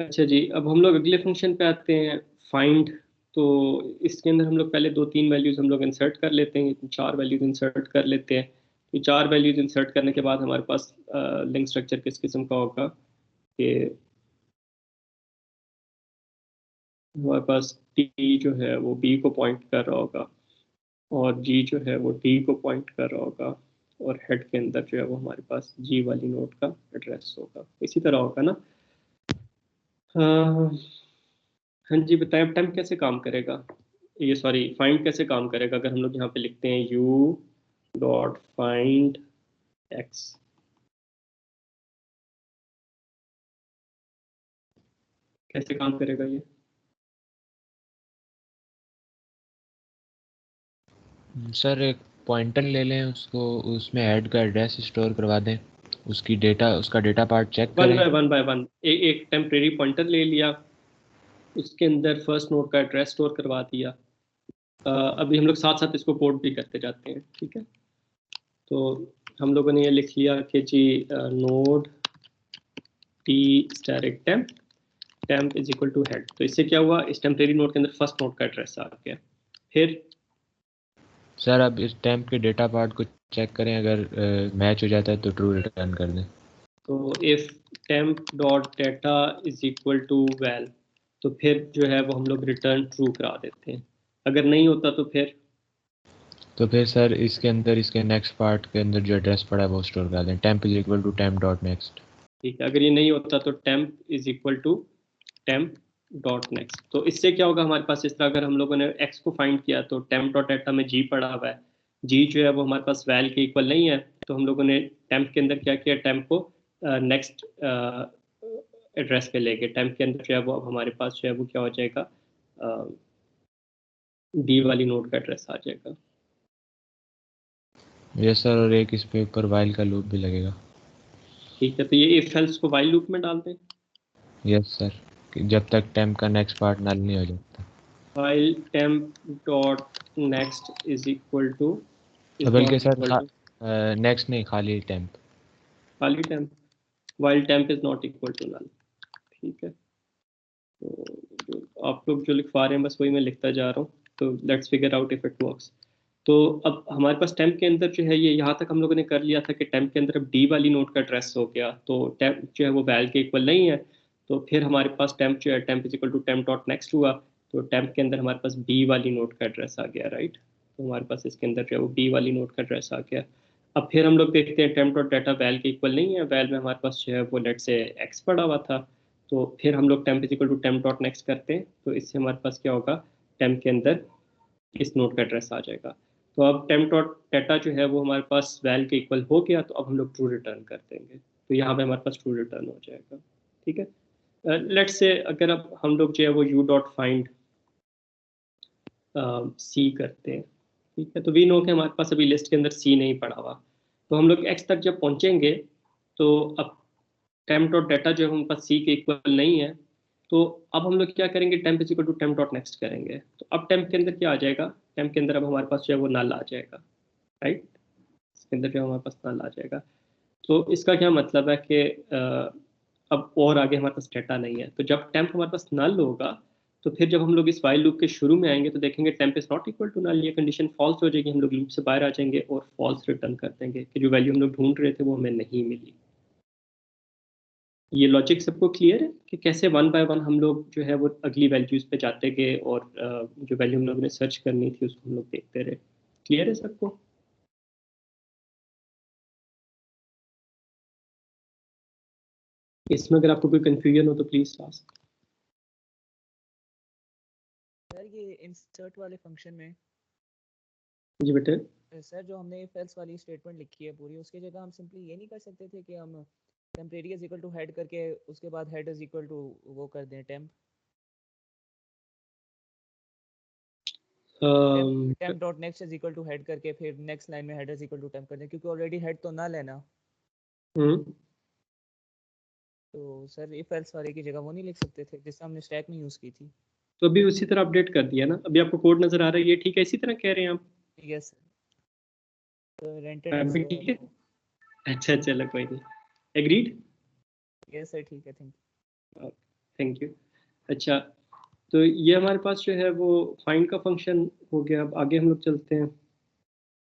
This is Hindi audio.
अच्छा जी, अब हम लोग अगले फंक्शन पे आते हैं, फाइंड। तो इसके अंदर हम लोग पहले 2-3 वैल्यूज हम लोग इंसर्ट कर लेते हैं, 4 वैल्यूज इंसर्ट कर लेते हैं। तो 4 वैल्यूज इंसर्ट करने के बाद हमारे पास लिंक स्ट्रक्चर किस किस्म का होगा कि हमारे पास टी जो है वो बी को पॉइंट कर रहा होगा, और जी जो है वो डी को पॉइंट कर रहा होगा, और हेड के अंदर जो है वो हमारे पास जी वाली नोड का एड्रेस होगा। इसी तरह होगा ना? हाँ। हाँ जी, बताएं अब टेम्प कैसे काम करेगा, ये सॉरी फाइंड कैसे काम करेगा। अगर हम लोग यहाँ पे लिखते हैं यू डॉट फाइंड एक्स, कैसे काम करेगा ये? सर एक पॉइंटर ले लें, उसको उसमें हेड का एड्रेस स्टोर करवा दें, उसकी डेटा उसका डेटा पार्ट चेक वन करें। बाय वन बाय वन, एक टेम्परेरी पॉइंटर ले लिया, उसके अंदर फर्स्ट नोड का एड्रेस स्टोर करवा दिया। अभी हम लोग साथ साथ इसको कोड भी करते जाते हैं, ठीक है? तो हम लोगों ने ये लिख लिया कि जी node T static temp, temp is equal to head. तो इससे क्या हुआ, इस टेम्परेरी नोड के अंदर फर्स्ट नोड का एड्रेस आ गया। फिर सर अब इस टेम्प के डेटा पार्ट को चेक करें, अगर मैच हो जाता है तो ट्रू रिटर्न कर दें। तो if temp dot data is equal to val, तो फिर जो है वो हम लोग रिटर्न ट्रू करा देते हैं। अगर नहीं होता तो फिर सर इसके अंदर इसके नेक्स्ट पार्ट के अंदर जो एड्रेस पड़ा है वो स्टोर कर दें, temp is equal to temp dot next. ठीक है, अगर ये नहीं होता तो temp is equal to temp dot next. तो इससे क्या होगा हमारे पास, इस तरह अगर हम लोगों ने एक्स को फाइंड किया तो टेम्प डॉट डेटा में जी पड़ा हुआ है, जी जो है वो हमारे पास वैल के इक्वल नहीं है, तो हम लोगों ने टेम्प के अंदर क्या किया, टेम्प को नेक्स्ट एड्रेस पे लेके टेम्प के अंदर जो है वो अब हमारे पास जो है वो क्या हो जाएगा, डी वाली नोड का एड्रेस आ जाएगा। यस सर, और एक इस पे ऊपर वाइल का लूप भी लगेगा। ठीक है, तो ये इफ एल्स को वाइल लूप में डाल दें। यस सर, जब तक टेम्प का नेक्स्ट पार्ट नल नहीं हो जाता। While temp dot next is equal to, is बल्कि not sir equal to next नहीं, खाली टेम्प। खाली temp, while temp is not equal to null. ठीक है, तो जो आप लोग जो लिखवा रहे हैं बस वही मैं लिखता जा रहा हूँ। तो let's figure out if it works. तो अब हमारे पास टेम्प के अंदर जो है ये यहाँ तक हम लोगों ने कर लिया था कि टेम्प के अंदर अब डी वाली नोट का एड्रेस हो गया, तो टेम्प जो है वो वैल के इक्वल नहीं है। तो फिर हमारे पास टेम्प जो है temp is equal to temp dot next हुआ, तो टेम्प के अंदर हमारे पास बी वाली नोट का एड्रेस आ गया, राइट? तो हमारे पास इसके अंदर जो है वो बी वाली नोट का एड्रेस आ गया। अब फिर हम लोग देखते हैं टेम्प डॉट डाटा वैल के इक्वल नहीं है, वैल में हमारे पास जो है वो लेट से एक्स पड़ा हुआ था। तो फिर हम लोग temp is equal to temp dot next करते हैं, तो इससे हमारे पास क्या होगा, टेम्प के अंदर इस नोड का एड्रेस आ जाएगा। तो अब टेम्प डॉट डाटा जो है वो हमारे पास वैल के इक्वल हो गया, तो अब हम लोग ट्रू रिटर्न कर देंगे, तो यहाँ पे हमारे पास ट्रू रिटर्न हो जाएगा। ठीक है, लेट्स से अगर अब हम लोग जो है वो यू डॉट फाइंड सी करते हैं, ठीक है? तो वी नो के हमारे पास अभी लिस्ट के अंदर सी नहीं पड़ा हुआ, तो हम लोग एक्स तक जब पहुंचेंगे तो अब टेम्प डॉट डाटा जो है हमारे पास सी के इक्वल नहीं है, तो अब हम लोग क्या करेंगे, temp is equal to temp dot next करेंगे। तो अब टेम्प के अंदर क्या आ जाएगा, टेम्प के अंदर अब हमारे पास जो है वो नल आ जाएगा, राइट? इसके अंदर जो हमारे पास नल आ जाएगा। तो इसका क्या मतलब है कि अब और आगे हमारे पास डेटा नहीं है, तो जब टेम्प हमारे पास नल होगा तो फिर जब हम लोग इस वाइल लूप के शुरू में आएंगे तो देखेंगे temp is not equal to null, ये कंडीशन फॉल्स हो जाएगी, हम लोग लूप से बाहर आ जाएंगे और फॉल्स रिटर्न कर देंगे कि जो वैल्यू हम लोग ढूंढ रहे थे वो हमें नहीं मिली। ये लॉजिक सबको क्लियर है कि कैसे वन बाय वन हम लोग जो है वो अगली वैल्यूज पे जाते गए और जो वैल्यू हम लोगों ने सर्च करनी थी उसको हम लोग देखते रहे। क्लियर है सबको? इसमें अगर आपको कोई कंफ्यूजन हो तो प्लीज आस्क। सर ये इंसर्ट वाले फंक्शन में जी बेटे। सर जो हमने इफ एल्स वाली स्टेटमेंट लिखी है पूरी, उसकी जगह हम सिंपली ये नहीं कर सकते थे कि हम temporary is equal to head करके उसके बाद हेड इज इक्वल टू वो कर दें temp temp dot next is equal to head करके फिर नेक्स्ट लाइन में head is equal to temp कर दें, क्योंकि ऑलरेडी हेड तो नल है ना। तो सर इफ एल्स वाले की जगह वो नहीं लिख सकते थे जिससे हमने स्टैक में यूज की थी? तो अभी उसी तरह अपडेट कर दिया ना, अभी आपको कोड नजर आ रहा है, ये ठीक है? इसी तरह कह रहे हैं आप? यस सर, रेंटेड आप भी ठीक है? अच्छा चलो कोई नहीं, एग्रीड। यस सर ठीक है, थैंक यू। Thank you. अच्छा, तो ये हमारे पास जो है वो फाइंड का फंक्शन हो गया। अब आगे हम लोग चलते हैं।